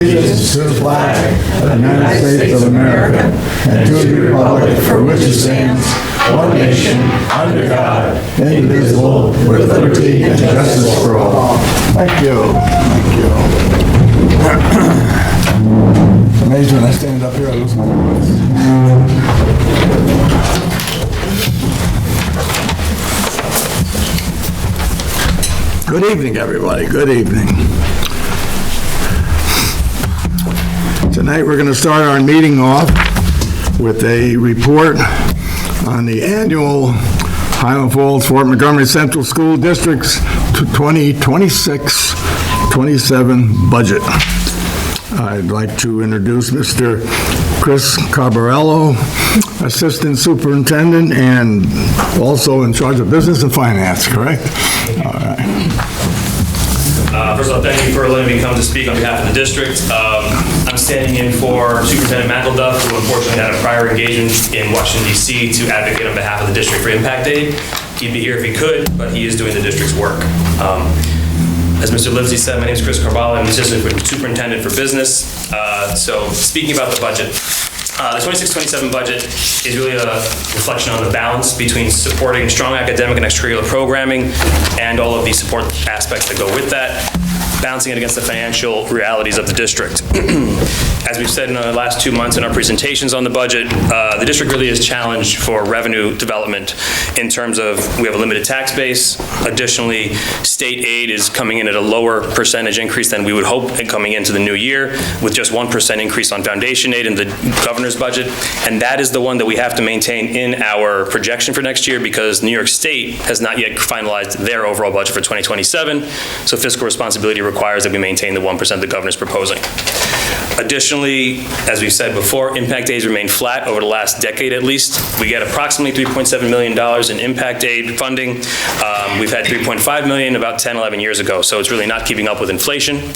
allegiance to the flag of the United States of America and to the republic for which it stands, one nation, under God, indivisible, with liberty and justice for all. Thank you. Thank you. It's amazing when I stand up here, I lose my voice. Good evening, everybody. Good evening. Tonight we're going to start our meeting off with a report on the annual Highland Falls Fort Montgomery Central School District's 2026-27 budget. I'd like to introduce Mr. Chris Carbarello, Assistant Superintendent and also in charge of Business and Finance, correct? All right. First of all, thank you for letting me come to speak on behalf of the district. I'm standing in for Superintendent McElduff, who unfortunately had a prior engagement in Washington, D.C. to advocate on behalf of the district for Impact Aid. He'd be here if he could, but he is doing the district's work. As Mr. Livesey said, my name is Chris Carvalho. I'm Assistant Superintendent for Business. So speaking about the budget, the 26-27 budget is really a reflection on the balance between supporting strong academic and extracurricular programming and all of the support aspects that go with that, balancing it against the financial realities of the district. As we've said in the last 2 months in our presentations on the budget, the district really is challenged for revenue development in terms of we have a limited tax base. Additionally, state aid is coming in at a lower percentage increase than we would hope coming into the new year, with just 1% increase on foundation aid in the governor's budget. And that is the one that we have to maintain in our projection for next year because New York State has not yet finalized their overall budget for 2027. So fiscal responsibility requires that we maintain the 1% the governor's proposing. Additionally, as we've said before, impact aids remain flat over the last decade at least. We get approximately $3.7 million in impact aid funding. We've had $3.5 million about 10, 11 years ago, so it's really not keeping up with inflation.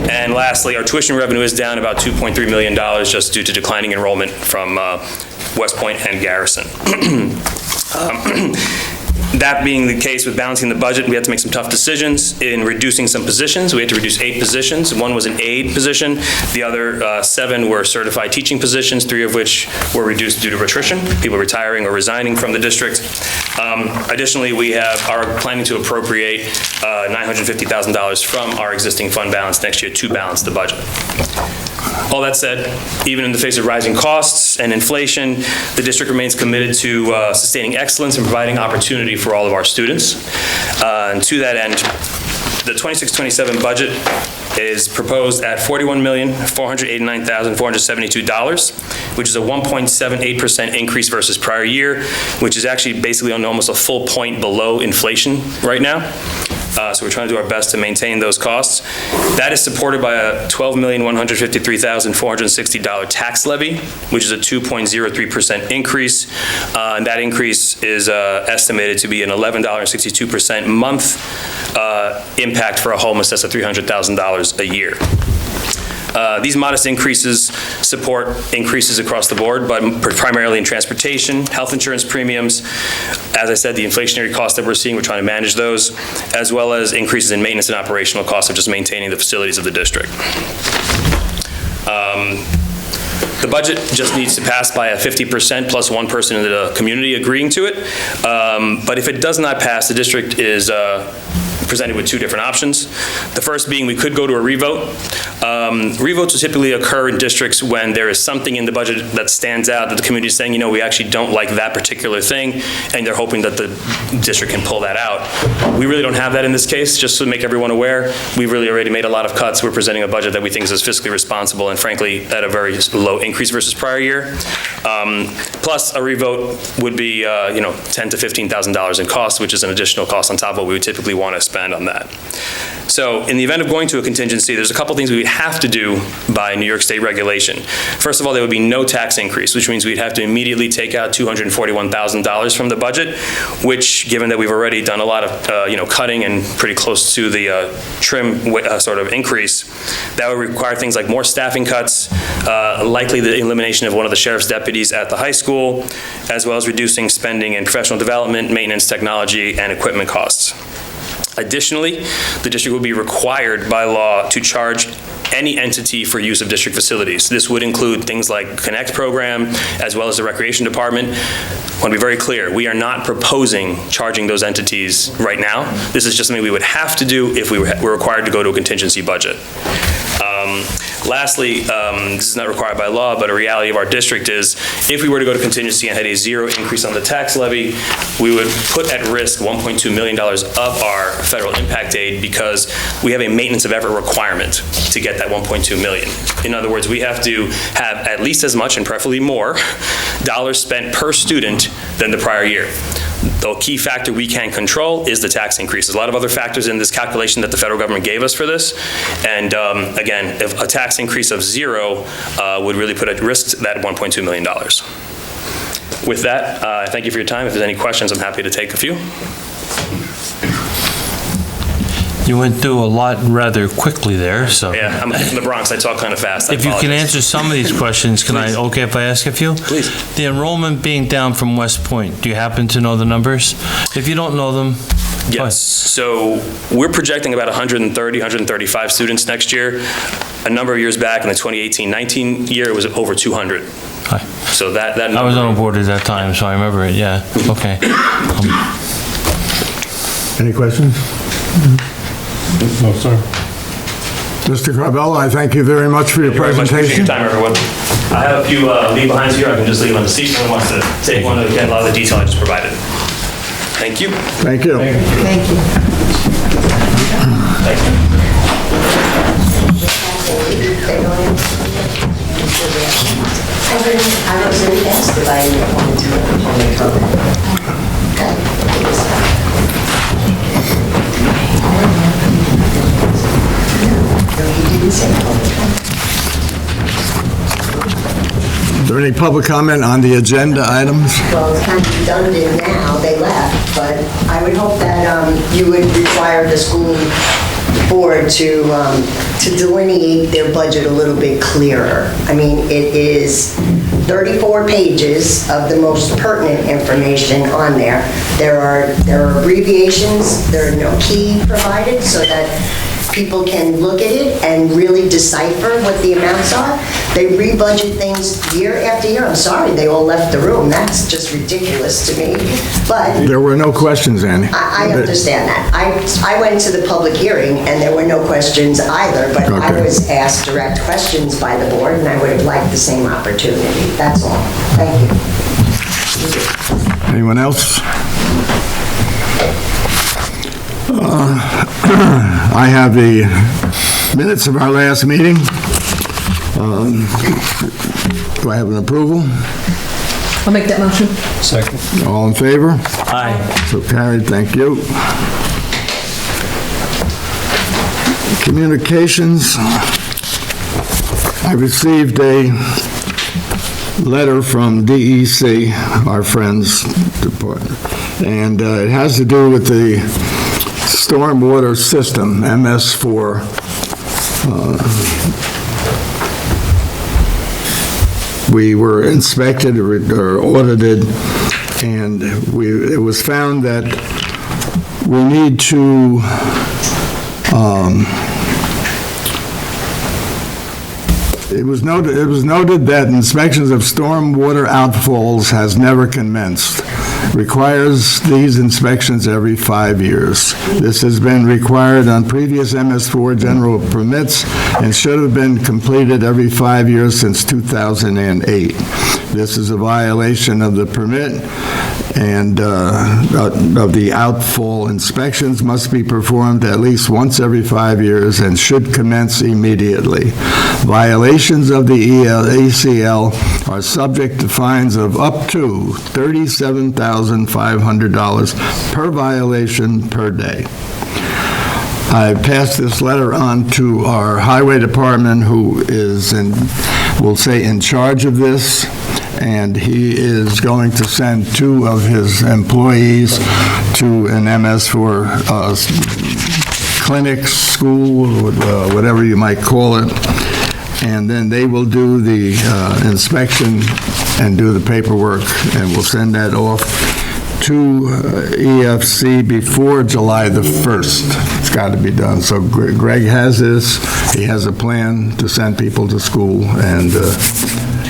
And lastly, our tuition revenue is down about $2.3 million just due to declining enrollment from West Point and Garrison. That being the case with balancing the budget, we had to make some tough decisions in reducing some positions. We had to reduce 8 positions. One was an aide position. The other 7 were certified teaching positions, 3 of which were reduced due to attrition, people retiring or resigning from the district. Additionally, we are planning to appropriate $950,000 from our existing fund balance next year to balance the budget. All that said, even in the face of rising costs and inflation, the district remains committed to sustaining excellence and providing opportunity for all of our students. And to that end, the 26-27 budget is proposed at $41,489,472, which is a 1.78% increase versus prior year, which is actually basically on almost a full point below inflation right now. So we're trying to do our best to maintain those costs. That is supported by a $12,153,460 tax levy, which is a 2.03% increase. And that increase is estimated to be an $11.62% month impact for a home assessed at $300,000 a year. These modest increases support increases across the board, but primarily in transportation, health insurance premiums. As I said, the inflationary costs that we're seeing, we're trying to manage those, as well as increases in maintenance and operational costs of just maintaining the facilities of the district. The budget just needs to pass by a 50% plus one person in the community agreeing to it. But if it does not pass, the district is presented with 2 different options. The first being we could go to a revote. Revotes will typically occur in districts when there is something in the budget that stands out that the community is saying, you know, we actually don't like that particular thing, and they're hoping that the district can pull that out. We really don't have that in this case. Just to make everyone aware, we've really already made a lot of cuts. We're presenting a budget that we think is fiscally responsible and frankly at a very low increase versus prior year. Plus a revote would be $10,000 to $15,000 in cost, which is an additional cost on top of what we would typically want to spend on that. So in the event of going to a contingency, there's a couple things we would have to do by New York State regulation. First of all, there would be no tax increase, which means we'd have to immediately take out $241,000 from the budget, which, given that we've already done a lot of cutting and pretty close to the trim sort of increase, that would require things like more staffing cuts, likely the elimination of one of the sheriff's deputies at the high school, as well as reducing spending in professional development, maintenance, technology, and equipment costs. Additionally, the district will be required by law to charge any entity for use of district facilities. This would include things like Connect program, as well as the Recreation Department. I want to be very clear, we are not proposing charging those entities right now. This is just something we would have to do if we were required to go to a contingency budget. Lastly, this is not required by law, but a reality of our district is if we were to go to contingency and had a zero increase on the tax levy, we would put at risk $1.2 million of our federal impact aid because we have a maintenance of effort requirement to get that $1.2 million. In other words, we have to have at least as much and preferably more dollars spent per student than the prior year. The key factor we can control is the tax increase. There's a lot of other factors in this calculation that the federal government gave us for this. And again, if a tax increase of zero would really put at risk that $1.2 million. With that, thank you for your time. If there's any questions, I'm happy to take a few. You went through a lot rather quickly there, so. Yeah, I'm from the Bronx. I talk kind of fast. If you can answer some of these questions, okay if I ask a few? Please. The enrollment being down from West Point, do you happen to know the numbers? If you don't know them, go ahead. Yes, so we're projecting about 130, 135 students next year. A number of years back in the 2018-19 year, it was over 200. Hi. So that I was on board at that time, so I remember it, yeah, okay. Any questions? No, sir. Mr. Corbella, I thank you very much for your Appreciate your presentation. time, everyone. I have a few leave behinds here. I can just leave on the seat. If anyone wants to take one to get a lot of the detail I just provided. Thank you. Thank you. Thank you. Thank you. I was going to ask if I wanted to make a public comment. No, he didn't say public comment. Is there any public comment on the agenda items? Well, it's kind of redundant now, they left, but I would hope that you would require the school board to delineate their budget a little bit clearer. I mean, it is 34 pages of the most pertinent information on there. There are abbreviations, there are no key provided so that people can look at it and really decipher what the amounts are. They rebudget things year after year. I'm sorry, they all left the room. That's just ridiculous to me. But There were no questions, Annie. I understand that. I went to the public hearing and there were no questions either, but I Okay. was asked direct questions by the board and I would have liked the same opportunity. That's all. Thank you. Anyone else? I have the minutes of our last meeting. Do I have an approval? I'll make that motion. Second. All in favor? Aye. So carried, thank you. Communications. I received a letter from DEC, our friends department, and it has to do with the stormwater system, MS4. We were inspected or audited, and it was found that we need to it was noted that inspections of stormwater outfalls has never commenced. Requires these inspections every 5 years. This has been required on previous MS4 general permits and should have been completed every 5 years since 2008. This is a violation of the permit, and of the outfall inspections must be performed at least once every 5 years and should commence immediately. Violations of the ACL are subject to fines of up to $37,500 per violation per day. I passed this letter on to our highway department, who is we'll say in charge of this, and he is going to send 2 of his employees to an MS4 clinic, school, whatever you might call it, and then they will do the inspection and do the paperwork, and we'll send that off to EFC before July the 1st. It's got to be done. So Greg has this, he has a plan to send people to school and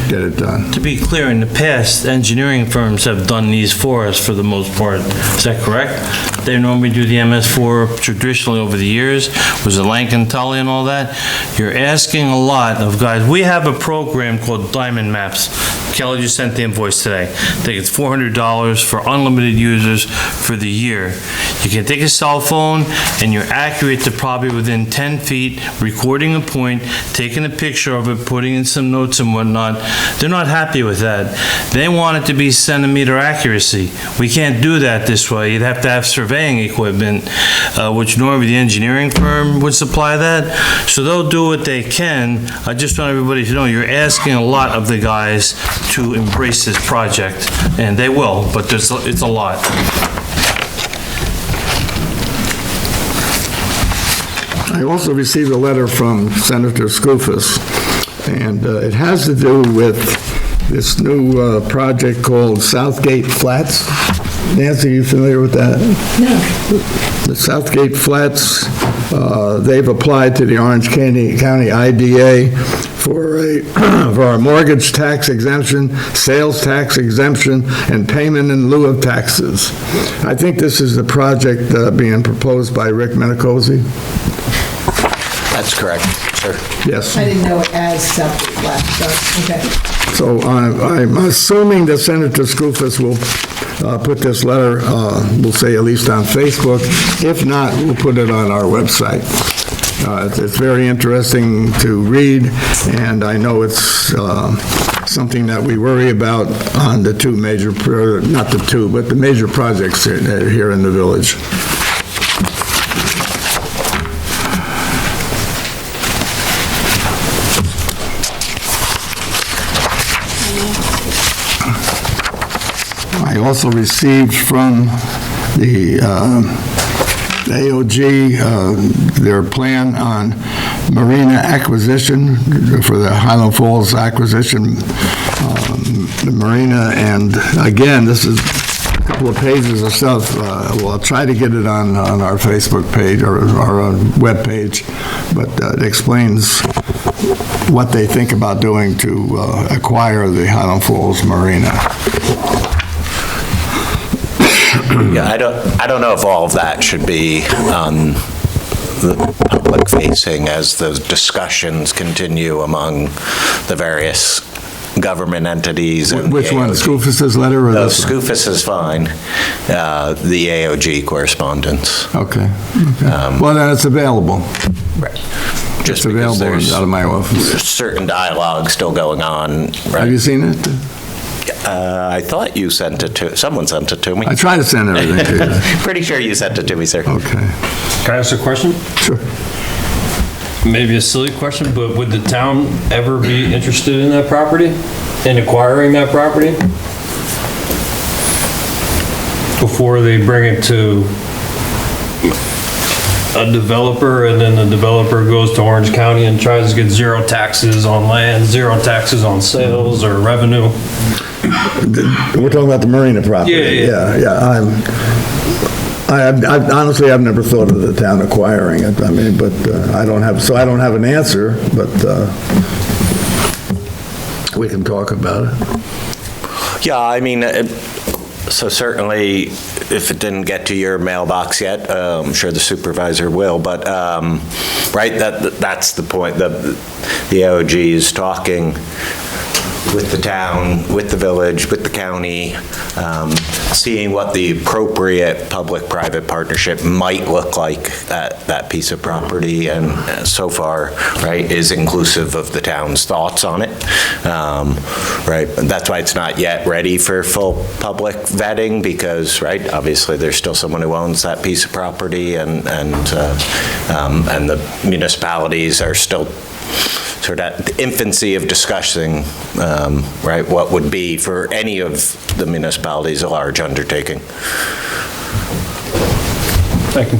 get it done. To be clear, in the past, engineering firms have done these for us for the most part. Is that correct? They normally do the MS4 traditionally over the years, was it Lankin Tully and all that? You're asking a lot of guys. We have a program called Diamond Maps. Kelly just sent the invoice today. I think it's $400 for unlimited users for the year. You can take a cell phone and you're accurate to probably within 10 feet, recording a point, taking a picture of it, putting in some notes and whatnot. They're not happy with that. They want it to be centimeter accuracy. We can't do that this way. You'd have to have surveying equipment, which normally the engineering firm would supply that. So they'll do what they can. I just want everybody to know you're asking a lot of the guys to embrace this project, and they will, but it's a lot. I also received a letter from Senator Skoufis, and it has to do with this new project called Southgate Flats. Nancy, you familiar with that? No. The Southgate Flats, they've applied to the Orange County IDA for a mortgage tax exemption, sales tax exemption, and payment in lieu of taxes. I think this is the project being proposed by Rick Menicosi. That's correct, sir. Yes. I didn't know it as Southgate Flats, so, okay. So I'm assuming that Senator Skoufis will put this letter, we'll say at least on Facebook. If not, we'll put it on our website. It's very interesting to read, and I know it's something that we worry about on the two major, not the two, but the major projects here in the village. I also received from the AOG their plan on marina acquisition for the Highland Falls acquisition, the marina, and again, this is a couple of pages of stuff. Well, I'll try to get it on our Facebook page or our web page, but it explains what they think about doing to acquire the Highland Falls marina. Yeah, I don't know if all of that should be the public facing as those discussions continue among the various government entities. And which one, Skoufis's letter or no, this one? Skoufis is fine. The AOG correspondence. Okay. Well, then it's available. Right. It's Just available because out of my office. there's certain dialogue still going on. Right? Have you seen it? I thought you sent it to, someone sent it to me. I try to send everything to you. Pretty sure you sent it to me, sir. Okay, Can I ask a question? sure. Maybe a silly question, but would the town ever be interested in that property? In acquiring that property? Before they bring it to a developer, and then the developer goes to Orange County and tries to get zero taxes on land, zero taxes on sales or revenue? We're talking about the marina property. Yeah. Honestly, I've never thought of the town acquiring it. I mean, but I don't have an answer, but we can talk about it. Yeah, I mean, so certainly, if it didn't get to your mailbox yet, I'm sure the supervisor will, but, right, that's the point. The AOG is talking with the town, with the village, with the county, seeing what the appropriate public-private partnership might look like at that piece of property, and so far, right, is inclusive of the town's thoughts on it. Right, that's why it's not yet ready for full public vetting, because, right, obviously there's still someone who owns that piece of property, and the municipalities are still sort of at the infancy of discussing, right, what would be for any of the municipalities a large undertaking. Thank you.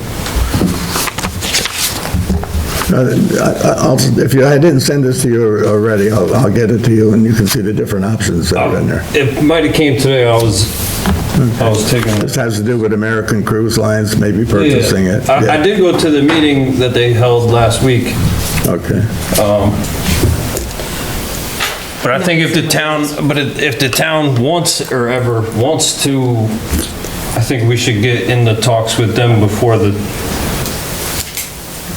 If I didn't send this to you already, I'll get it to you, and you can see the different options that are in there. It might have came today. I was I was taking. This has to do with American Cruise Lines, maybe purchasing it. Yeah. I Yeah. did go to the meeting that they held last week. Okay. But I think if the town wants or ever wants to, I think we should get in the talks with them before the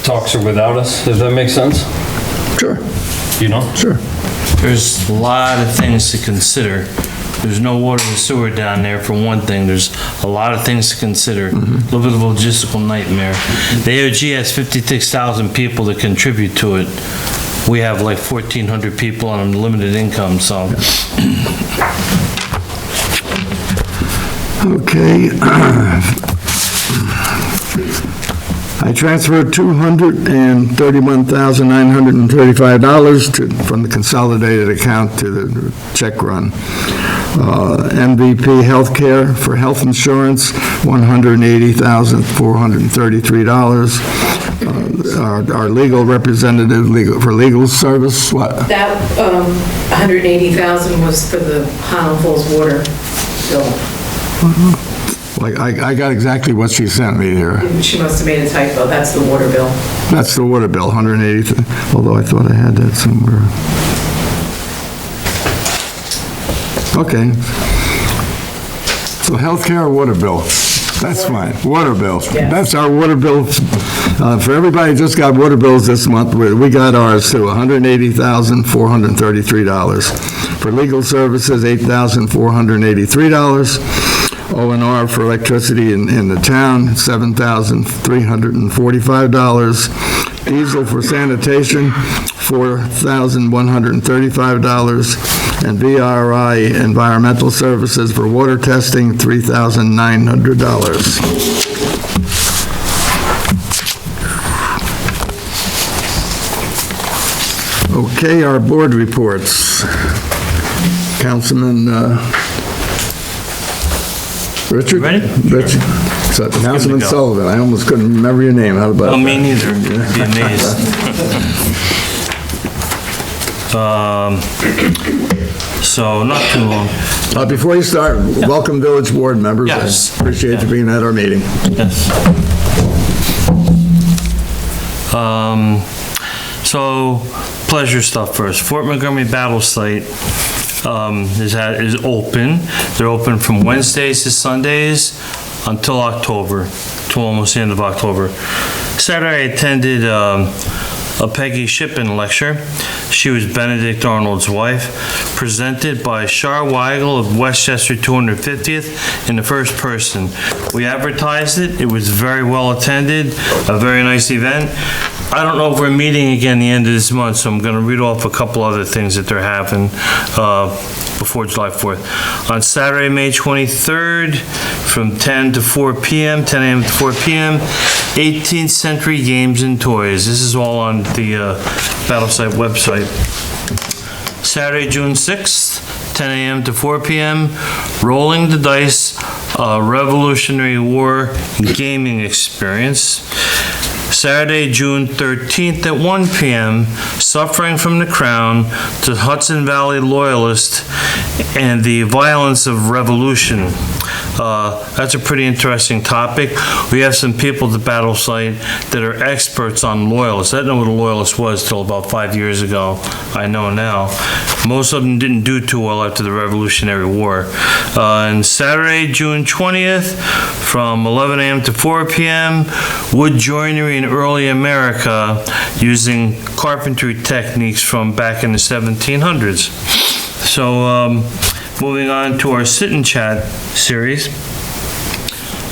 talks are without us. Does that make sense? Sure, You know? sure. There's a lot of things to consider. There's no water and sewer down there, for one thing. There's a lot of things to consider. A little bit of a logistical nightmare. The AOG has 56,000 people that contribute to it. We have like 1,400 people on limited income, so. Okay. I transferred $231,935 from the consolidated account to the check run. MVP Healthcare for health insurance, $180,433. Our legal representative for legal service, what? That 180,000 was for the Highland Falls water bill. Like, I got exactly what she sent me here. She must have made a typo. That's the water bill. That's the water bill, 180, although I thought I had that somewhere. Okay. So healthcare or water bill? That's fine, water bill. Yeah. That's our water bill. For everybody who just got water bills this month, we got ours too, $180,433. For legal services, $8,483. O&R for electricity in the town, $7,345. Diesel for sanitation, $4,135. And VRI Environmental Services for water testing, $3,900. Okay, our board reports. Councilman Richard? Ready? Richard. So, Councilman go. Sullivan, I almost couldn't remember your name, how about that? Oh, me neither. You'd be amazed. So, not too long. Before you start, welcome village board members. Yes. I appreciate you being at our meeting. Yes. So, pleasure stuff first. Fort Montgomery Battle Site is open. They're open from Wednesdays to Sundays until October, till almost the end of October. Saturday, I attended a Peggy Shippen lecture. She was Benedict Arnold's wife, presented by Char Weigel of Westchester 250th in the first person. We advertised it. It was very well attended, a very nice event. I don't know if we're meeting again the end of this month, so I'm going to read off a couple other things that they're having before July 4th. On Saturday, May 23rd, from 10 to 4 p.m., 10 a.m. to 4 p.m., 18th Century Games and Toys. This is all on the Battle Site website. Saturday, June 6th, 10 a.m. to 4 p.m., Rolling the Dice, Revolutionary War gaming experience. Saturday, June 13th at 1 p.m., Suffering from the Crown to Hudson Valley Loyalists and the Violence of Revolution. That's a pretty interesting topic. We have some people at the Battle Site that are experts on loyalists. I didn't know what a loyalist was till about 5 years ago. I know now. Most of them didn't do too well after the Revolutionary War. And Saturday, June 20th, from 11 a.m. to 4 p.m., wood joinery in early America using carpentry techniques from back in the 1700s. So, moving on to our Sit and Chat series.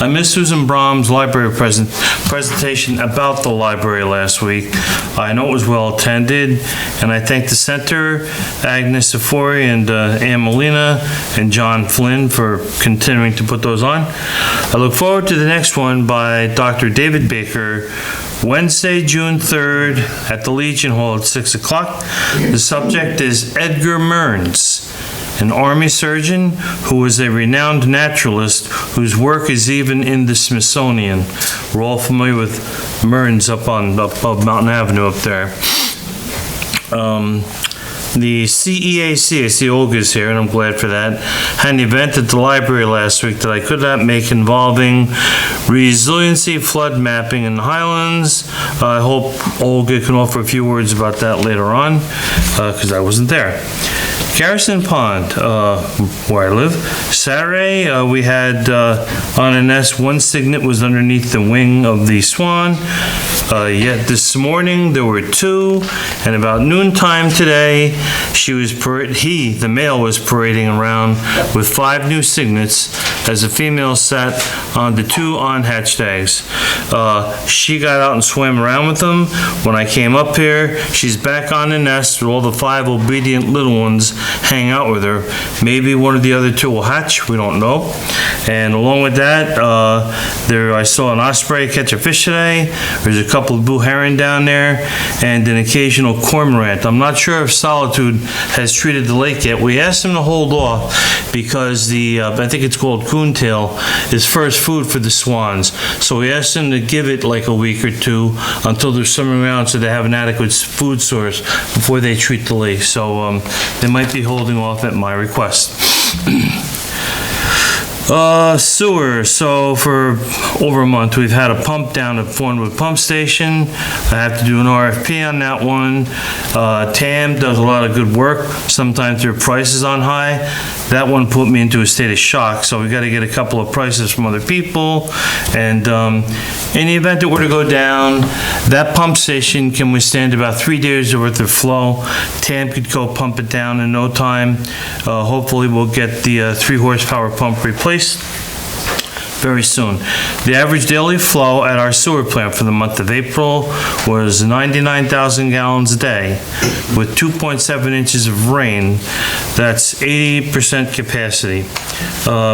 I missed Susan Brahm's library presentation about the library last week. I know it was well attended, and I thank the center, Agnes Safori and Ann Molina and John Flynn for continuing to put those on. I look forward to the next one by Dr. David Baker, Wednesday, June 3rd at the Legion Hall at 6 o'clock. The subject is Edgar Mearns, an Army surgeon who was a renowned naturalist whose work is even in the Smithsonian. We're all familiar with Mearns up above Mountain Avenue up there. The CEAC, I see Olga's here, and I'm glad for that, had an event at the library last week that I could not make involving resiliency flood mapping in the Highlands. I hope Olga can offer a few words about that later on, because I wasn't there. Garrison Pond, where I live. Saturday, we had on a nest, one cygnet was underneath the wing of the swan. Yet this morning, there were two, and about noontime today, the male was parading around with 5 new cygnets as the female sat on the 2 unhatched eggs. She got out and swam around with them. When I came up here, she's back on the nest with all the 5 obedient little ones hang out with her. Maybe one of the other 2 will hatch, we don't know. And along with that, I saw an osprey catch a fish today. There's a couple of blue heron down there and an occasional cormorant. I'm not sure if Solitude has treated the lake yet. We asked him to hold off because I think it's called coontail, is first food for the swans. So we asked him to give it like a week or 2 until they're swimming around so they have an adequate food source before they treat the lake. So they might be holding off at my request. Sewer. So for over a month, we've had a pump down at Thornwood Pump Station. I have to do an RFP on that one. TAM does a lot of good work. Sometimes their price is on high. That one put me into a state of shock. So we got to get a couple of prices from other people. And in the event that we're to go down, that pump station can withstand about 3 days worth of flow. TAM could go pump it down in no time. Hopefully we'll get the 3 horsepower pump replaced very soon. The average daily flow at our sewer plant for the month of April was 99,000 gallons a day with 2.7 inches of rain. That's 80% capacity.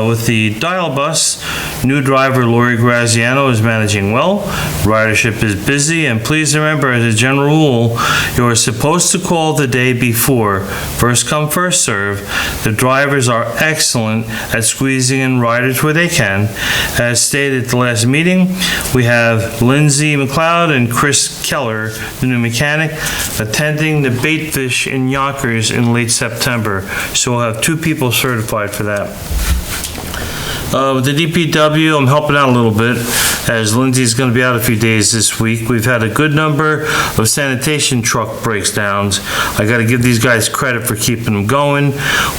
With the dial bus, new driver Lori Graziano is managing well. Ridership is busy, and please remember, as a general rule, you are supposed to call the day before. First come, first serve. The drivers are excellent at squeezing in riders where they can. As stated at the last meeting, we have Lindsay McLeod and Chris Keller, the new mechanic, attending the bait fish in Yonkers in late September. So we'll have 2 people certified for that. With the DPW, I'm helping out a little bit, as Lindsay's going to be out a few days this week. We've had a good number of sanitation truck breakdowns. I got to give these guys credit for keeping them going.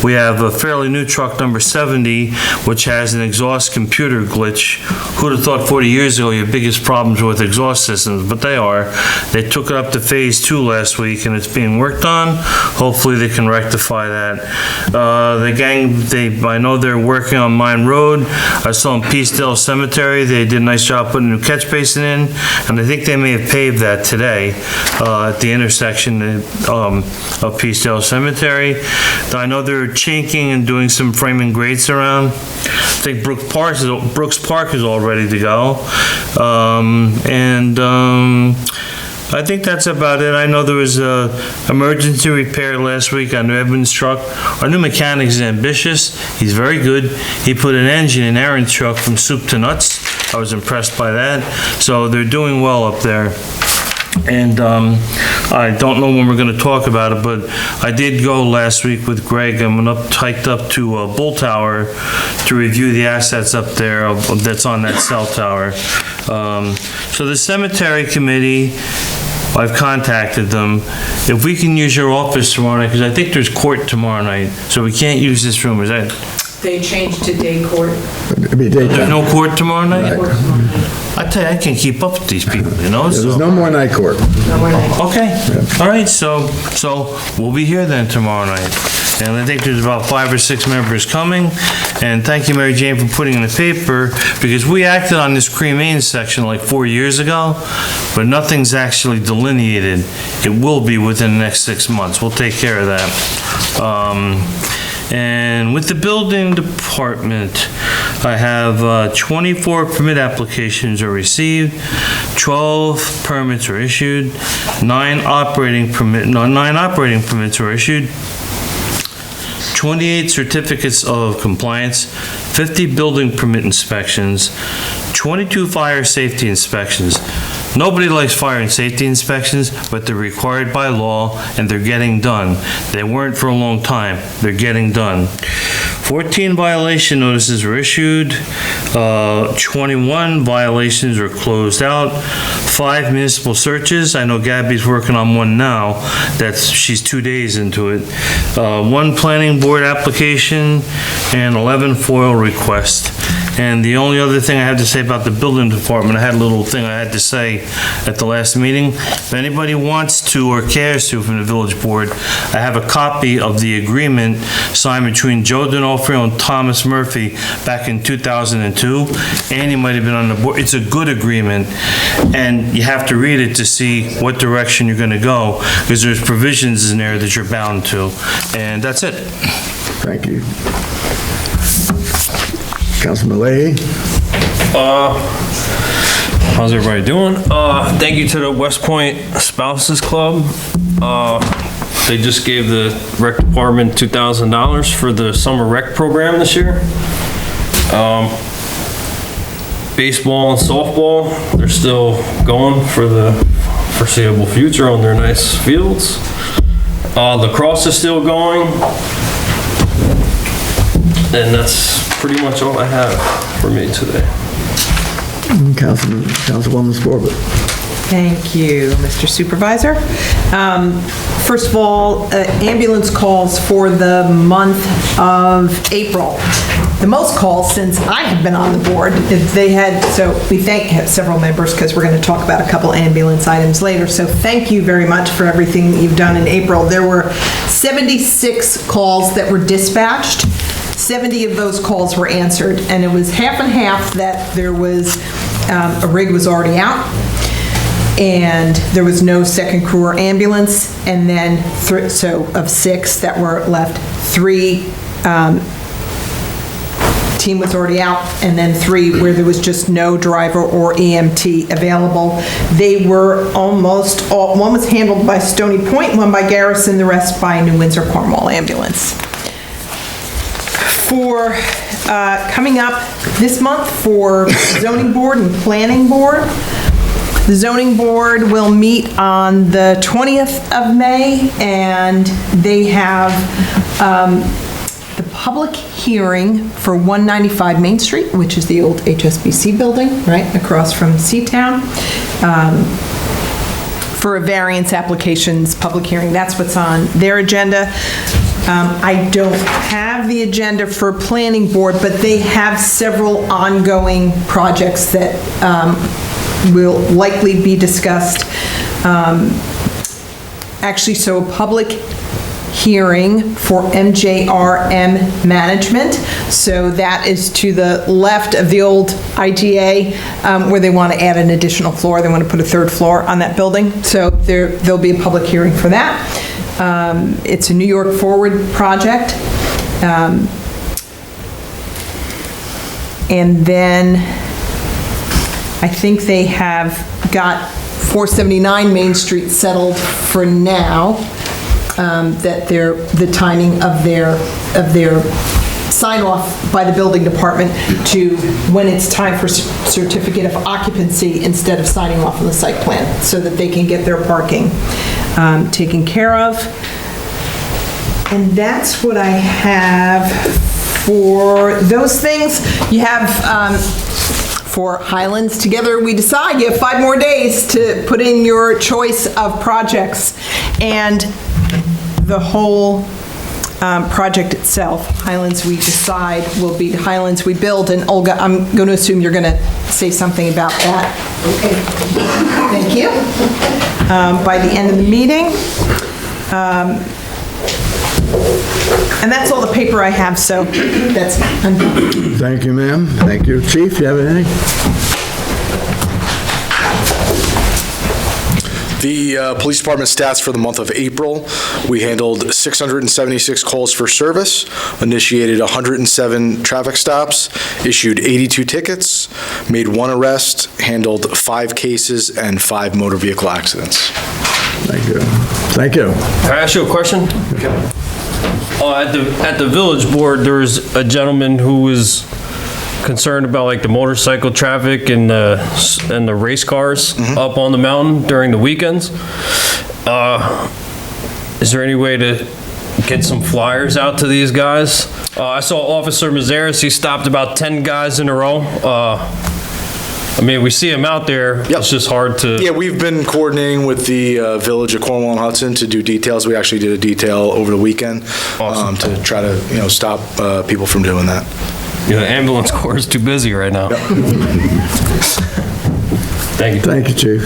We have a fairly new truck, number 70, which has an exhaust computer glitch. Who'd have thought 40 years ago your biggest problems were with exhaust systems, but they are. They took it up to phase 2 last week, and it's being worked on. Hopefully they can rectify that. The gang, I know they're working on Mine Road. I saw in Peacedale Cemetery, they did a nice job putting a new catch basin in, and I think they may have paved that today at the intersection of Peacedale Cemetery. I know they're chinking and doing some framing grates around. I think Brooks Park is all ready to go. I think that's about it. I know there was a emergency repair last week on Edmund's truck. Our new mechanic is ambitious. He's very good. He put an engine in Aaron's truck from soup to nuts. I was impressed by that. So they're doing well up there. And I don't know when we're going to talk about it, but I did go last week with Greg. I went hiked up to Bull Tower to review the assets up there that's on that cell tower. So the cemetery committee, I've contacted them. If we can use your office tomorrow night, because I think there's court tomorrow night, so we can't use this room. Is that? They changed to day court. It'd be daytime. There's no court tomorrow night? Court tomorrow night. I tell you, I can't keep up with these people, you know? There's no more night court. No more night. Okay, all right, so we'll be here then tomorrow night. And I think there's about 5 or 6 members coming. And thank you, Mary Jane, for putting in the paper, because we acted on this cremain section like 4 years ago, but nothing's actually delineated. It will be within the next 6 months. We'll take care of that. And with the building department, I have 24 permit applications are received, 12 permits are issued, 9 operating permits are issued, 28 certificates of compliance, 50 building permit inspections, 22 fire safety inspections. Nobody likes fire and safety inspections, but they're required by law and they're getting done. They weren't for a long time. They're getting done. 14 violation notices were issued. 21 violations were closed out. 5 municipal searches. I know Gabby's working on one now. She's 2 days into it. 1 planning board application and 11 FOIL requests. And the only other thing I have to say about the building department, I had a little thing I had to say at the last meeting. If anybody wants to or cares to from the village board, I have a copy of the agreement signed between Joe D'Onofrio and Thomas Murphy back in 2002. Andy might have been on the board. It's a good agreement, and you have to read it to see what direction you're gonna go, because there's provisions in there that you're bound to. And that's it. Thank you. Councilman Leahy? How's everybody doing? Thank you to the West Point Spouses Club. They just gave the rec department $2,000 for the summer rec program this year. Baseball and softball, they're still going for the foreseeable future on their nice fields. Lacrosse is still going. And that's pretty much all I have for me today. Councilwoman Scorbett. Thank you, Mr. Supervisor. First of all, ambulance calls for the month of April. The most calls since I have been on the board. So we thank several members because we're going to talk about a couple ambulance items later. So thank you very much for everything that you've done in April. There were 76 calls that were dispatched. 70 of those calls were answered, and it was half and half that there was, a rig was already out, and there was no second crew or ambulance, and then, so of 6 that were left, 3, team was already out, and then 3 where there was just no driver or EMT available. They were almost all, one was handled by Stony Point, one by Garrison, the rest by New Windsor Cornwall Ambulance. For coming up this month for zoning board and planning board, the zoning board will meet on the 20th of May, and they have the public hearing for 195 Main Street, which is the old HSBC building, right across from Seatown, for a variance applications public hearing. That's what's on their agenda. I don't have the agenda for planning board, but they have several ongoing projects that will likely be discussed. Actually, so a public hearing for MJRM management. So that is to the left of the old IGA, where they want to add an additional floor. They want to put a 3rd floor on that building. So there'll be a public hearing for that. It's a New York Forward project. And then I think they have got 479 Main Street settled for now, that the timing of their sign off by the building department to when it's time for certificate of occupancy instead of signing off on the site plan, so that they can get their parking taken care of. And that's what I have for those things. You have, for Highlands Together We Decide, you have 5 more days to put in your choice of projects. And the whole project itself, Highlands We Decide, will be Highlands We Build. And Olga, I'm going to assume you're going to say something about that. Okay. Thank you. By the end of the meeting. And that's all the paper I have, so that's it. Thank you, ma'am. Thank you. Chief, you have anything? The police department stats for the month of April: we handled 676 calls for service, initiated 107 traffic stops, issued 82 tickets, made 1 arrest, handled 5 cases, and 5 motor vehicle accidents. Thank you. Thank you. Can I ask you a question? Okay. At the village board, there was a gentleman who was concerned about like the motorcycle traffic and the race cars up on the mountain during the weekends. Is there any way to get some flyers out to these guys? I saw Officer Mazeris, he stopped about 10 guys in a row. I mean, we see him out there, it's just hard to... Yeah, we've been coordinating with the Village of Cornwall and Hudson to do details. We actually did a detail over the weekend to try to, stop people from doing that. Yeah, the ambulance corps is too busy right now. Thank you. Thank you, Chief.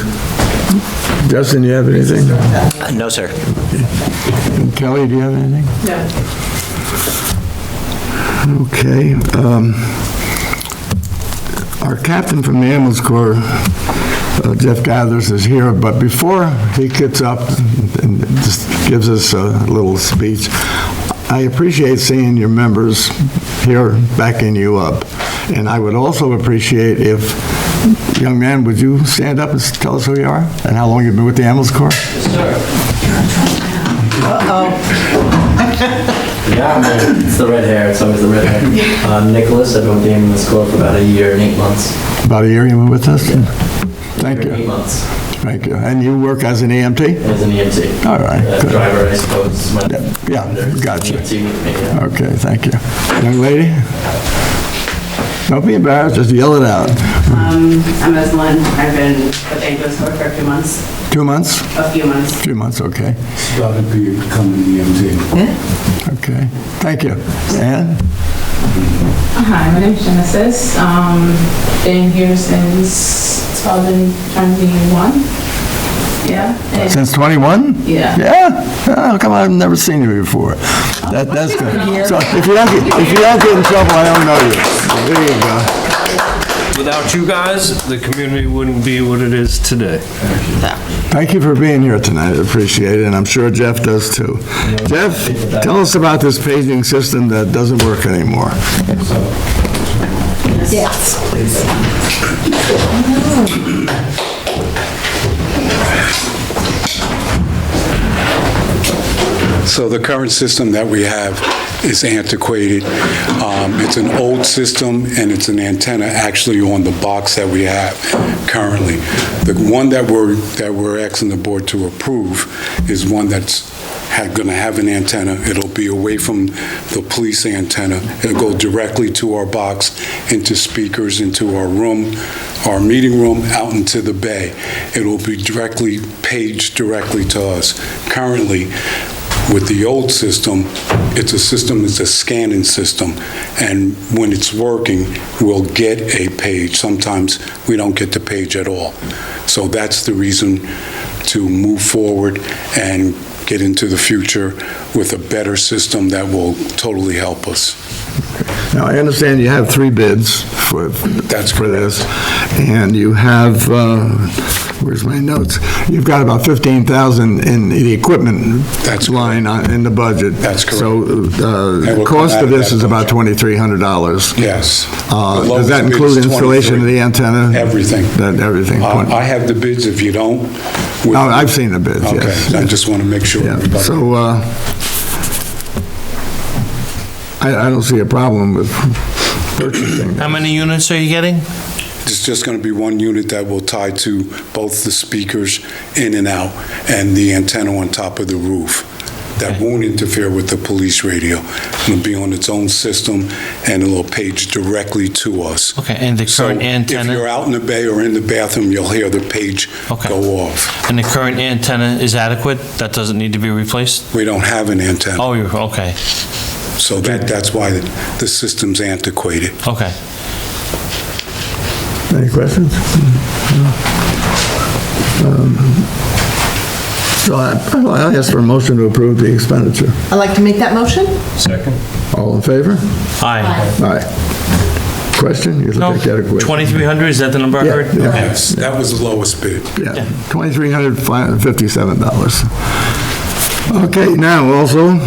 Justin, you have anything? No, sir. And Kelly, do you have anything? No. Okay. Our captain from the ambulance corps, Jeff Gathers, is here, but before he gets up and just gives us a little speech, I appreciate seeing your members here backing you up. And I would also appreciate if, young man, would you stand up and tell us who you are and how long you've been with the ambulance corps? Yeah, it's the red hair. It's always the red hair. Nicholas, I've been with the ambulance corps for about a year and 8 months. About a year you've been with us? Yeah. Thank you. 8 months. Thank you. And you work as an EMT? As an EMT. All right, good. Driver, I suppose. Yeah, gotcha. EMT with me, yeah. Okay, thank you. Young lady? Don't be embarrassed, just yell it out. I'm Eslyn. I've been with the ambulance corps for a few months. 2 months? A few months. 3 months, okay. Started becoming EMT. Okay, thank you. Ann? Hi, my name is Genesis. Been here since 2021. Yeah. and- Since 21? Yeah. Yeah? Oh, come on, I've never seen you before. That's good. So if you don't get in trouble, I don't know you. There you go. Without you guys, the community wouldn't be what it is today. Thank you for being here tonight, I appreciate it, and I'm sure Jeff does too. Jeff, tell us about this paging system that doesn't work anymore. Yes. So the current system that we have is antiquated. It's an old system, and it's an antenna actually on the box that we have currently. The one that we're asking the board to approve is one that's going to have an antenna. It'll be away from the police antenna. It'll go directly to our box, into speakers, into our room, our meeting room, out into the bay. It will be paged directly to us. Currently, with the old system, it's a scanning system, and when it's working, we'll get a page. Sometimes we don't get the page at all. So that's the reason to move forward and get into the future with a better system that will totally help us. Now, I understand you have 3 bids for this, and you have, where's my notes? You've got about $15,000 in the equipment line in the budget. That's correct. So the cost of this is about $2,300. Yes. Does that include installation of the antenna? Everything. Everything. I have the bids if you don't. Oh, I've seen the bids, yes. Okay, I just want to make sure. Yeah, everybody- so I don't see a problem with purchasing. How many units are you getting? It's just going to be one unit that will tie to both the speakers in and out and the antenna on top of the roof. That won't interfere with the police radio. It'll be on its own system, and it'll page directly to us. Okay, and the current antenna? If you're out in the bay or in the bathroom, you'll hear the page go off. And the current antenna is adequate? That doesn't need to be replaced? We don't have an antenna. Oh, okay. So that's why the system's antiquated. Okay. Any questions? So I'll ask for a motion to approve the expenditure. I'd like to make that motion. Second. All in favor? Aye. Aye. Question? You No, look like you had a question. 2,300, is that the number I Yeah, heard? yeah. Okay. Yes, that was the lowest bid. Yeah, $2,357. Okay, now also,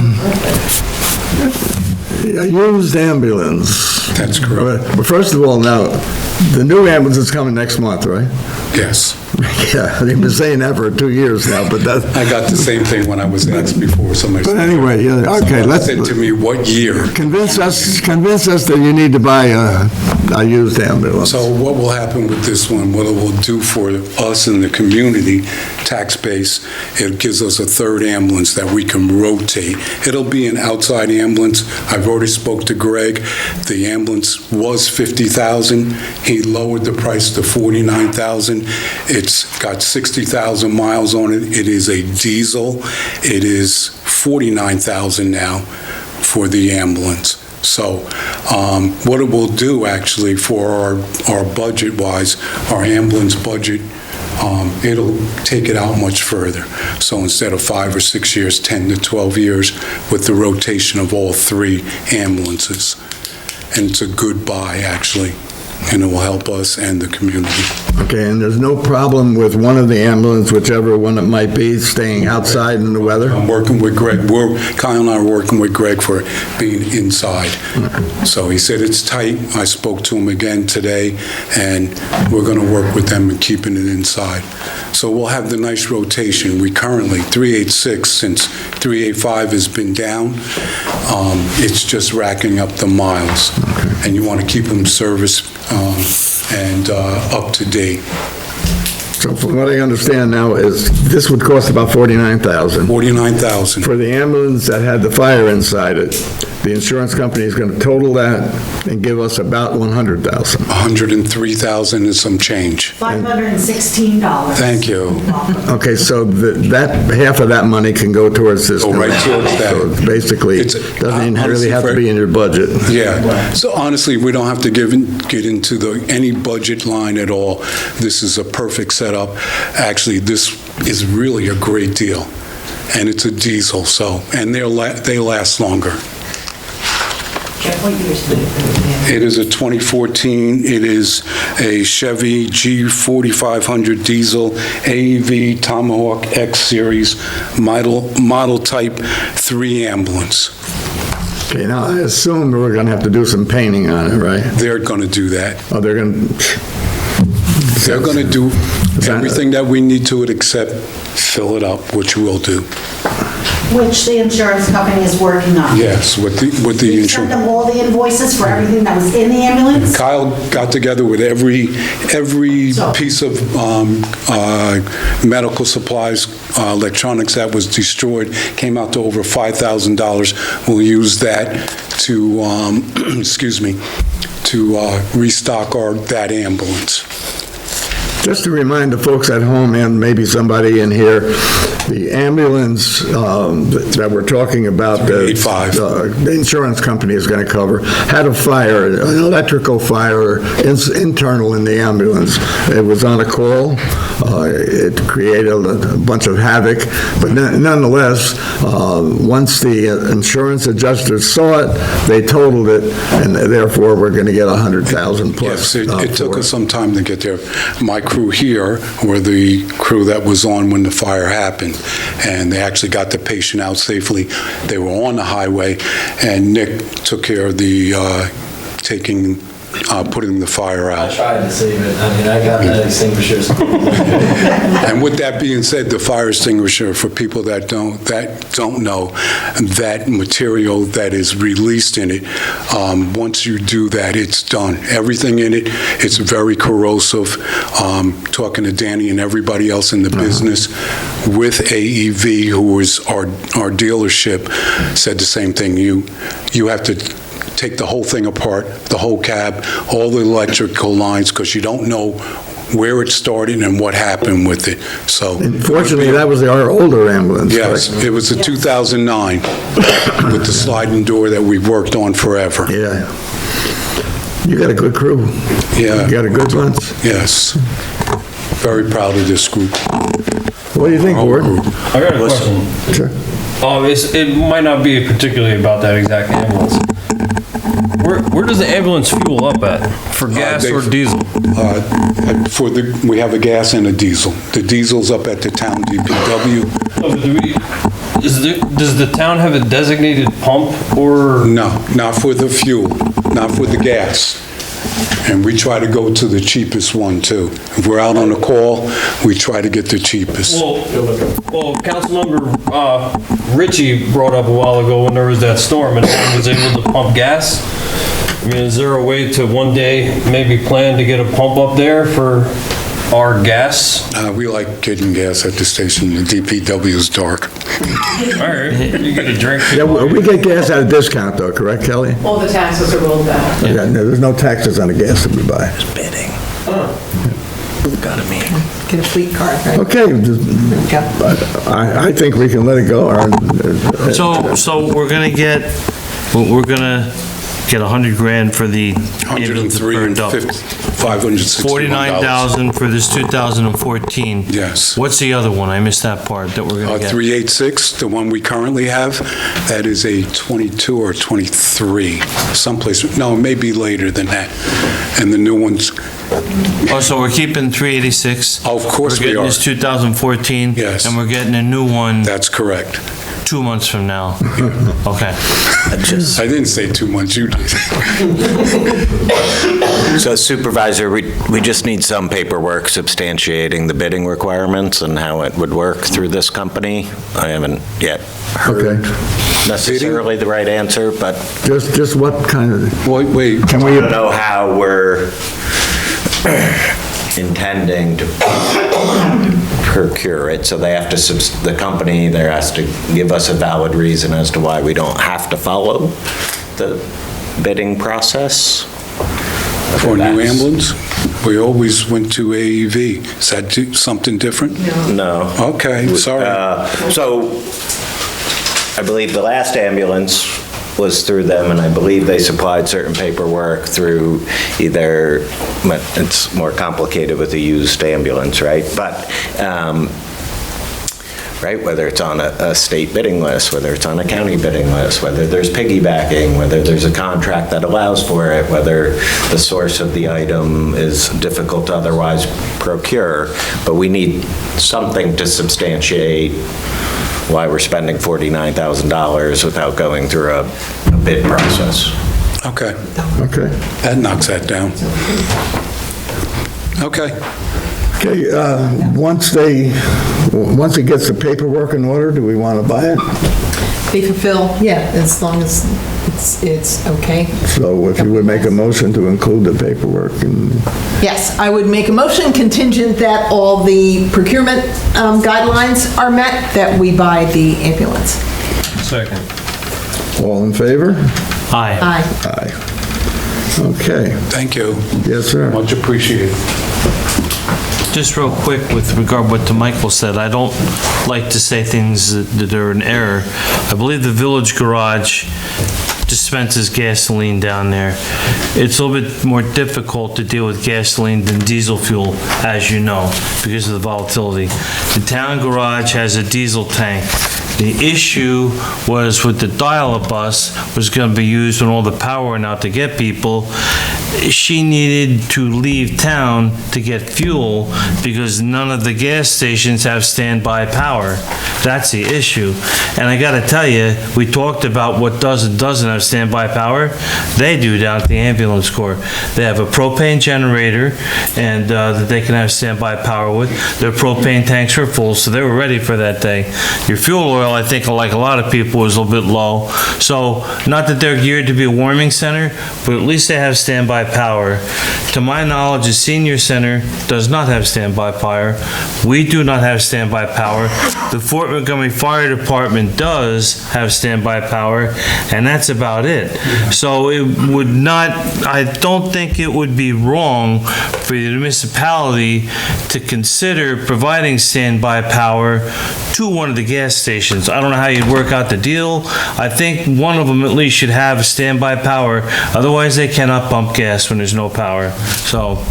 a used ambulance. That's correct. But first of all, now, the new ambulance is coming next month, right? Yes. Yeah, they've been saying that for 2 years now, but that, I got the same thing when I was asked before. Somebody but anyway, yeah, okay, someone let's said to me, what year? convince us that you need to buy a used ambulance. So what will happen with this one, what it will do for us in the community, tax base, it gives us a third ambulance that we can rotate. It'll be an outside ambulance. I've already spoke to Greg. The ambulance was $50,000. He lowered the price to $49,000. It's got 60,000 miles on it. It is a diesel. It is $49,000 now for the ambulance. So what it will do actually for our budget-wise, our ambulance budget, it'll take it out much further. So instead of 5 or 6 years, 10 to 12 years with the rotation of all 3 ambulances. And it's a good buy, actually, and it will help us and the community. Okay, and there's no problem with one of the ambulance, whichever one it might be, staying outside in the weather? I'm working with Greg. Kyle and I are working with Greg for being inside. So he said it's tight. I spoke to him again today, and we're going to work with them in keeping it inside. So we'll have the nice rotation. We currently, 386, since 385 has been down, it's just racking up the miles. And you want to keep them serviced and up to date. So from what I understand now is this would cost about $49,000. $49,000. For the ambulance that had the fire inside it, the insurance company is going to total that and give us about $100,000. $103,000 and some change. $516. Thank you. Okay, so that half of that money can go towards this. Go right towards that. So basically, it doesn't really have to be in your budget. Yeah. So honestly, we don't have to get into any budget line at all. This is a perfect setup. Actually, this is really a great deal. And it's a diesel, and they last longer. It is a 2014, it is a Chevy G4500 diesel AEV Tomahawk X Series model type 3 ambulance. Okay, now I assume we're going to have to do some painting on it, right? They're going to do that. Oh, they're going to do everything that we need to it except fill it up, which we'll do. Which the insurance company is working on. Yes, with the You sent insurance. them all the invoices for everything that was in the ambulance? Kyle got together with every piece of medical supplies, electronics that was destroyed, came out to over $5,000. We'll use that to, excuse me, to restock that ambulance. Just to remind the folks at home and maybe somebody in here, the ambulance that we're talking about, the insurance company is going to cover, had a fire, an electrical fire internal in the ambulance. It was on a call. It created a bunch of havoc, but nonetheless, once the insurance adjusters saw it, they totaled it, and therefore we're going to get $100,000 plus. Yes, it took us some time to get there. My crew here were the crew that was on when the fire happened, and they actually got the patient out safely. They were on the highway, and Nick took care of the putting the fire out. I tried to save it. I mean, I got that extinguishers. And with that being said, the fire extinguisher, for people that don't know, that material that is released in it, once you do that, it's done. Everything in it, it's very corrosive. Talking to Danny and everybody else in the business with AEV, who was our dealership, said the same thing. You have to take the whole thing apart, the whole cab, all the electrical lines, because you don't know where it started and what happened with it. So, unfortunately, that was our older ambulance. Yes, it was a 2009 with the sliding door that we worked on forever. Yeah. You got a good crew. Yeah. You got a good bunch. Yes. Very proud of this group. What do you think, Ward? I got a question. Sure. It might not be particularly about that exact ambulance. Where does the ambulance fuel up at? For gas or diesel? We have a gas and a diesel. The diesel's up at the town DPW. Does the town have a designated pump or? No, not for the fuel, not for the gas. And we try to go to the cheapest one, too. If we're out on a call, we try to get the cheapest. Well, Councilmember Ritchie brought up a while ago when there was that storm and no one was able to pump gas. I mean, is there a way to one day maybe plan to get a pump up there for our gas? We like getting gas at the station. The DPW is dark. All right, you get a drink. Yeah, we get gas at a discount though, correct, Kelly? All the taxes are rolled back. Yeah, no, there's no taxes on the gas that we buy. Bidding. Got a meeting. Get a fleet card, right? Okay, I think we can let it go. So we're gonna get 100 grand for the ambulance that 103 burned and up. $561. 49,000 for this 2014. Yes. What's the other one? I missed that part that we're gonna get. 386, the one we currently have, that is a 22 or 23, someplace, no, it may be later than that. And the new ones, Oh, so we're keeping 386? of course we We're getting are. this 2014? Yes. And we're getting a new one That's correct. 2 months from now? Okay. I didn't say 2 months, you did. So Supervisor, we just need some paperwork substantiating the bidding requirements and how it would work through this company. I haven't yet heard necessarily the right answer, but Just what kind of, Wait, can I we, don't know how we're intending to procure it, so they have to, the company there has to give us a valid reason as to why we don't have to follow the bidding process. for a new ambulance, we always went to AEV. Is that something different? No. Okay, sorry. So, I believe the last ambulance was through them, and I believe they supplied certain paperwork through either, it's more complicated with a used ambulance, right? But, right, whether it's on a state bidding list, whether it's on a county bidding list, whether there's piggybacking, whether there's a contract that allows for it, whether the source of the item is difficult to otherwise procure, but we need something to substantiate why we're spending $49,000 without going through a bid process. Okay, okay. that knocks that down. Okay. Okay, once it gets the paperwork in order, do we want to buy it? They fulfill, yeah, as long as it's okay. So if you would make a motion to include the paperwork and... Yes, I would make a motion contingent that all the procurement guidelines are met, that we buy the ambulance. Second. All in favor? Aye. Aye. Aye. Okay, Thank you. yes, sir. Much appreciated. Just real quick with regard what to Michael said, I don't like to say things that are in error. I believe the Village Garage dispenses gasoline down there. It's a little bit more difficult to deal with gasoline than diesel fuel, as you know, because of the volatility. The town garage has a diesel tank. The issue was with the dial-up bus was going to be used when all the power went out to get people. She needed to leave town to get fuel because none of the gas stations have standby power. That's the issue. And I got to tell you, we talked about what does and doesn't have standby power. They do down at the ambulance corps. They have a propane generator and that they can have standby power with. Their propane tanks are full, so they were ready for that day. Your fuel oil, I think, like a lot of people, was a little bit low. So, not that they're geared to be a warming center, but at least they have standby power. To my knowledge, the senior center does not have standby power. We do not have standby power. The Fort Montgomery Fire Department does have standby power, and that's about it. So it would not, I don't think it would be wrong for the municipality to consider providing standby power to one of the gas stations. I don't know how you'd work out the deal. I think one of them at least should have standby power. Otherwise, they cannot pump gas when there's no power. So,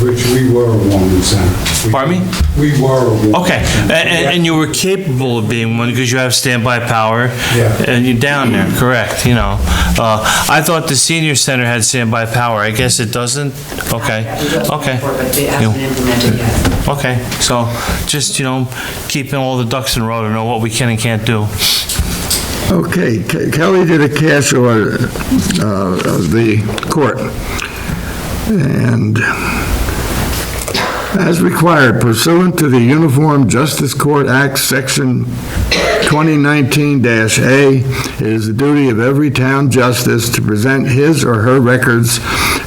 Rich, we were a warming center. pardon me? We were a warming Okay, center. and you were capable of being one because you have standby power. Yeah. And you're down there, correct, you know. I thought the senior center had standby power. I guess it doesn't? Okay, okay. But it hasn't implemented yet. Okay, so just, keeping all the ducks in a row to know what we can and can't do. Okay, Kelly did a cash order of the court. And as required pursuant to the Uniform Justice Court Act, Section 2019-A, it is the duty of every town justice to present his or her records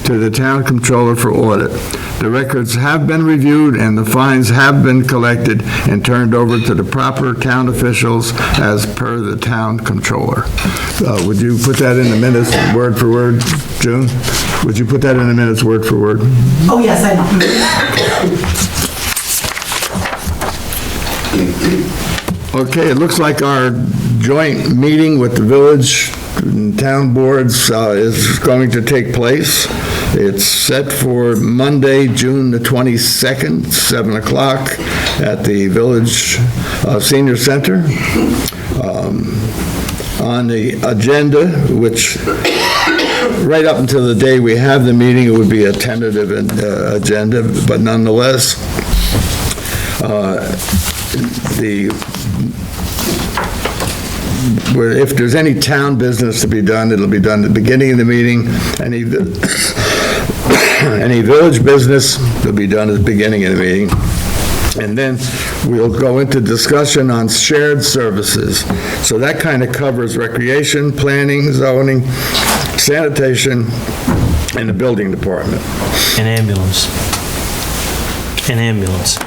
to the town controller for audit. The records have been reviewed and the fines have been collected and turned over to the proper town officials as per the town controller. Would you put that in the minutes, word for word, June? Would you put that in the minutes, word for word? Oh, yes, I know. Okay, it looks like our joint meeting with the village and town boards is going to take place. It's set for Monday, June the 22nd, 7 o'clock at the Village Senior Center. On the agenda, which right up until the day we have the meeting, it would be a tentative agenda, but nonetheless, if there's any town business to be done, it'll be done at the beginning of the meeting. Any village business will be done at the beginning of the meeting. And then we'll go into discussion on shared services. So that kind of covers recreation, planning, zoning, sanitation, and the building department. An ambulance. An ambulance.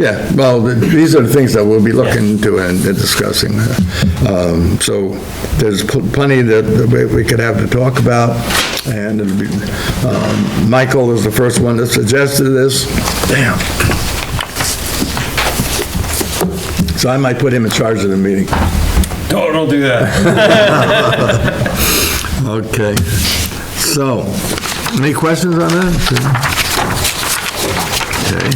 Yeah, well, these are the things that we'll be looking into and discussing. So there's plenty that we could have to talk about, and it'll be, Michael is the first one that suggested this. Damn. So I might put him in charge of the meeting. Don't do that. Okay. So, any questions on that? Okay.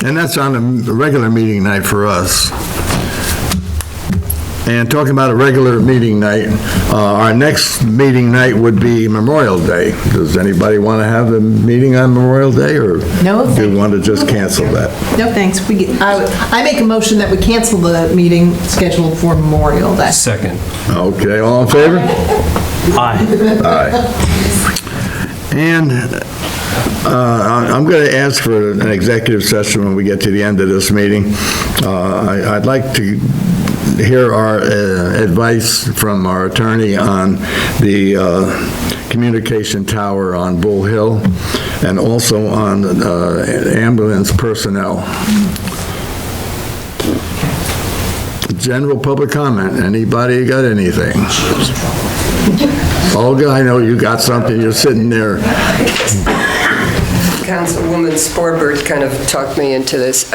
And that's on a regular meeting night for us. And talking about a regular meeting night, our next meeting night would be Memorial Day. Does anybody want to have a meeting on Memorial Day, or No, do you want to just cancel that? No, thanks. I make a motion that we cancel the meeting scheduled for Memorial Day. Second. Okay, all in favor? Aye. Aye. And I'm going to ask for an executive session when we get to the end of this meeting. I'd like to hear our advice from our attorney on the communication tower on Bull Hill, and also on ambulance personnel. General public comment. Anybody got anything? Olga, I know you got something. You're sitting there. Councilwoman Sporbert kind of talked me into this.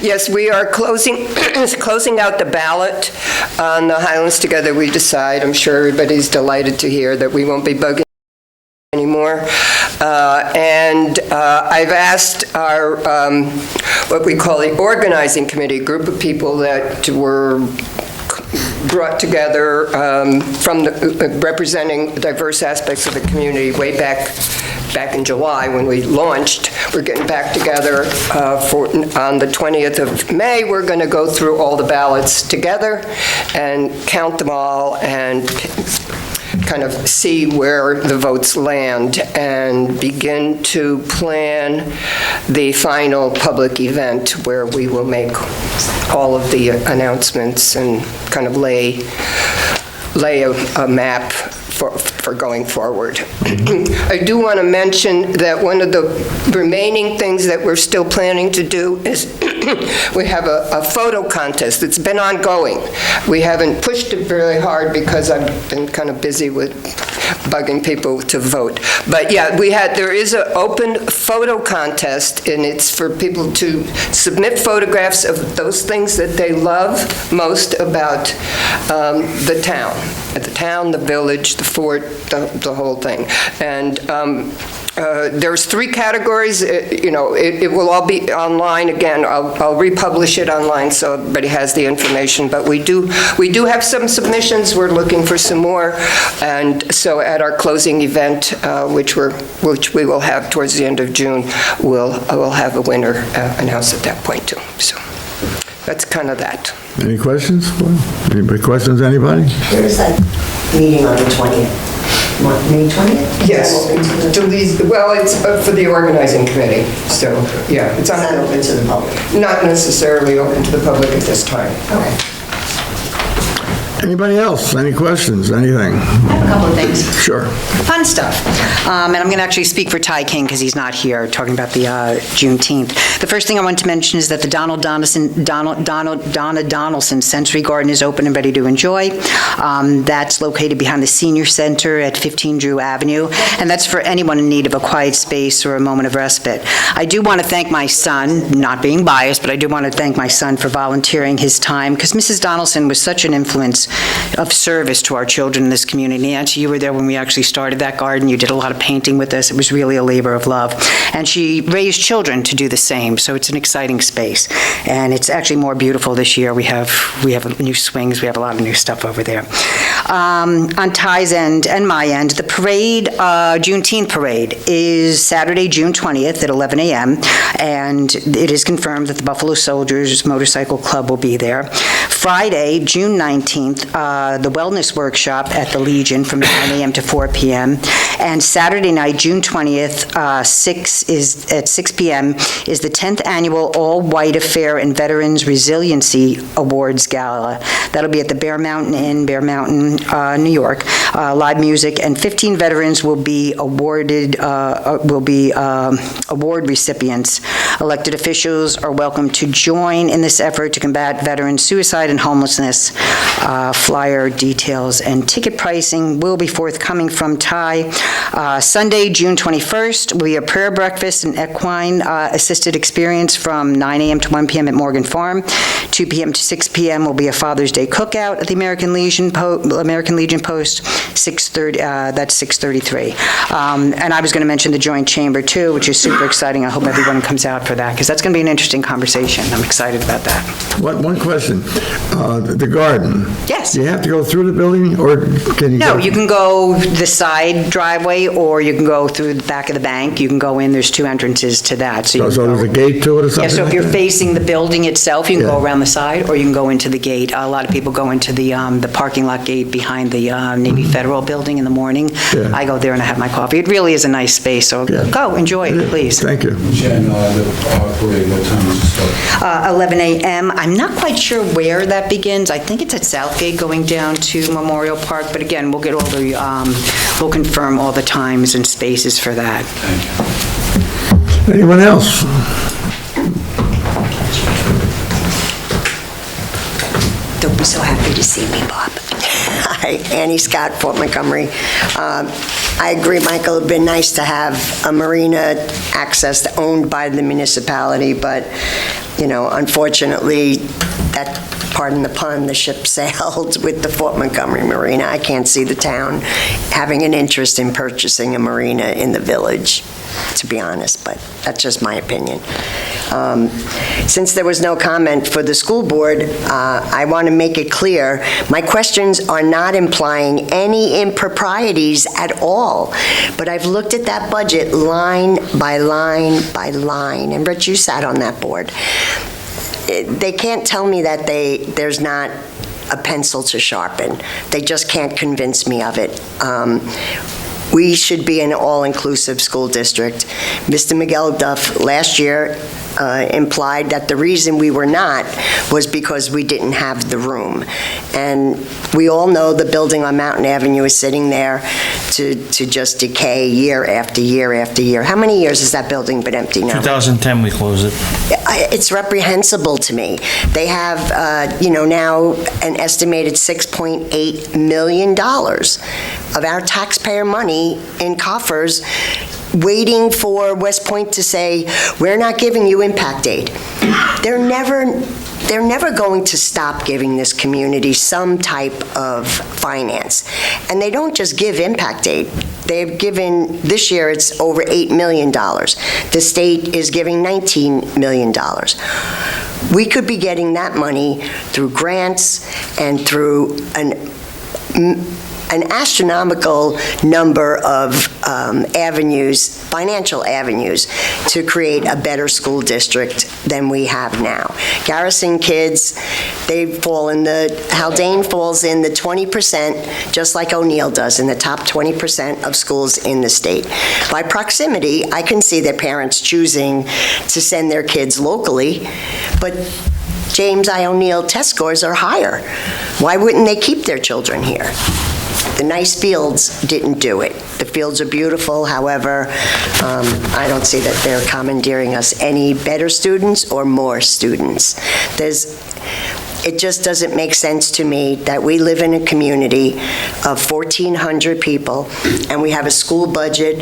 Yes, we are closing out the ballot on the Highlands Together We Decide. I'm sure everybody's delighted to hear that we won't be bugging anymore. And I've asked our, what we call the organizing committee, a group of people that were brought together from representing diverse aspects of the community way back in July when we launched. We're getting back together on the 20th of May. We're going to go through all the ballots together and count them all and kind of see where the votes land and begin to plan the final public event where we will make all of the announcements and kind of lay a map for going forward. I do want to mention that one of the remaining things that we're still planning to do is we have a photo contest that's been ongoing. We haven't pushed it very hard because I've been kind of busy with bugging people to vote. But yeah, there is an open photo contest, and it's for people to submit photographs of those things that they love most about the town, the village, the fort, the whole thing. And there's 3 categories. It will all be online. Again, I'll republish it online so everybody has the information. But we do have some submissions. We're looking for some more. And so at our closing event, which we will have towards the end of June, we'll have a winner announced at that point too. So that's kind of that. Any questions? Any questions, anybody? There's that meeting on the 20th. May 20th? Yes, well, it's for the organizing committee, so, yeah. It's Not open to the public. Not necessarily open to the public at this time. Okay. Anybody else? Any questions? Anything? I have a couple of things. Sure. Fun stuff. And I'm going to actually speak for Ty King because he's not here, talking about the Juneteenth. The first thing I want to mention is that the Donna Donaldson Sensory Garden is open and ready to enjoy. That's located behind the Senior Center at 15 Drew Avenue, and that's for anyone in need of a quiet space or a moment of respite. I do want to thank my son, not being biased, but I do want to thank my son for volunteering his time, because Mrs. Donaldson was such an influence of service to our children in this community. Nancy, you were there when we actually started that garden. You did a lot of painting with us. It was really a labor of love. And she raised children to do the same, so it's an exciting space. And it's actually more beautiful this year. We have new swings. We have a lot of new stuff over there. On Ty's end and my end, the parade, Juneteenth parade, is Saturday, June 20th at 11 a.m., and it is confirmed that the Buffalo Soldiers Motorcycle Club will be there. Friday, June 19th, the Wellness Workshop at the Legion from 9 a.m. to 4 p.m. And Saturday night, June 20th, 6 p.m., is the 10th Annual All-White Affair and Veterans Resiliency Awards Gala. That'll be at the Bear Mountain Inn, Bear Mountain, New York. Live music, and 15 veterans will be award recipients. Elected officials are welcome to join in this effort to combat veteran suicide and homelessness. Flyer details and ticket pricing will be forthcoming from Ty. Sunday, June 21st, will be a prayer breakfast and equine assisted experience from 9 a.m. to 1 p.m. at Morgan Farm. 2 p.m. to 6 p.m. will be a Father's Day cookout at the American Legion Post, 6:30. That's 6:33. And I was going to mention the Joint Chamber too, which is super exciting. I hope everyone comes out for that, because that's going to be an interesting conversation. I'm excited about that. One question. The garden. Yes. Do you have to go through the building, or can you No, go? you can go the side driveway, or you can go through the back of the bank. You can go in, there's two entrances to that. So there's a gate to it or something? Yeah, so if like you're that? facing the building itself, you can go Yeah. around the side, or you can go into the gate. A lot of people go into the parking lot gate behind the Navy Federal building in the morning. Yeah. I go there and I have my coffee. It really is a nice space, so Yeah. go, enjoy it, please. Thank you. Jen, the parade, what time does it start? 11 a.m. I'm not quite sure where that begins. I think it's at Southgate going down to Memorial Park, but again, we'll get all the, we'll confirm all the times and spaces for that. Anyone else? Don't be so happy to see me, Bob. Hi, Annie Scott, Fort Montgomery. I agree, Michael, it'd been nice to have a marina access owned by the municipality, but, unfortunately, that, pardon the pun, the ship sailed with the Fort Montgomery Marina. I can't see the town having an interest in purchasing a marina in the village, to be honest, but that's just my opinion. Since there was no comment for the school board, I want to make it clear, my questions are not implying any improprieties at all, but I've looked at that budget line by line by line, and Rich, you sat on that board. They can't tell me that there's not a pencil to sharpen. They just can't convince me of it. We should be an all-inclusive school district. Mr. Miguel Duff last year implied that the reason we were not was because we didn't have the room. And we all know the building on Mountain Avenue is sitting there to just decay year after year after year. How many years has that building been empty now? 2010, we closed it. It's reprehensible to me. They have, now an estimated $6.8 million of our taxpayer money in coffers waiting for West Point to say, we're not giving you impact aid. They're never going to stop giving this community some type of finance. And they don't just give impact aid. They've given, this year it's over $8 million. The state is giving $19 million. We could be getting that money through grants and through an astronomical number of avenues, financial avenues, to create a better school district than we have now. Garrison kids, Haldane falls in the 20%, just like O'Neill does, in the top 20% of schools in the state. By proximity, I can see that parents choosing to send their kids locally, but James I. O'Neill test scores are higher. Why wouldn't they keep their children here? The nice fields didn't do it. The fields are beautiful, however, I don't see that they're commandeering us any better students or more students. It just doesn't make sense to me that we live in a community of 1,400 people, and we have a school budget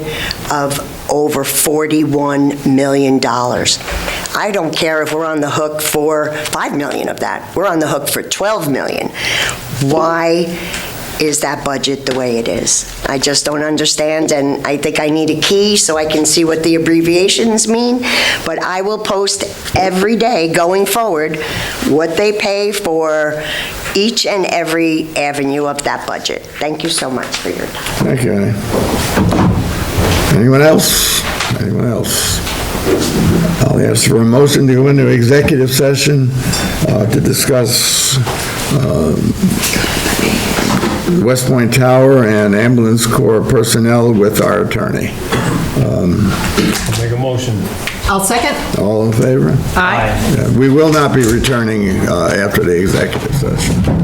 of over $41 million. I don't care if we're on the hook for $5 million of that. We're on the hook for $12 million. Why is that budget the way it is? I just don't understand, and I think I need a key so I can see what the abbreviations mean, but I will post every day going forward what they pay for each and every avenue of that budget. Thank you so much for your time. Thank you, Annie. Anyone else? Anyone else? I'll ask for a motion to go into executive session to discuss West Point Tower and Ambulance Corps personnel with our attorney. Make a motion. I'll second. All in favor? Aye. We will not be returning after the executive session.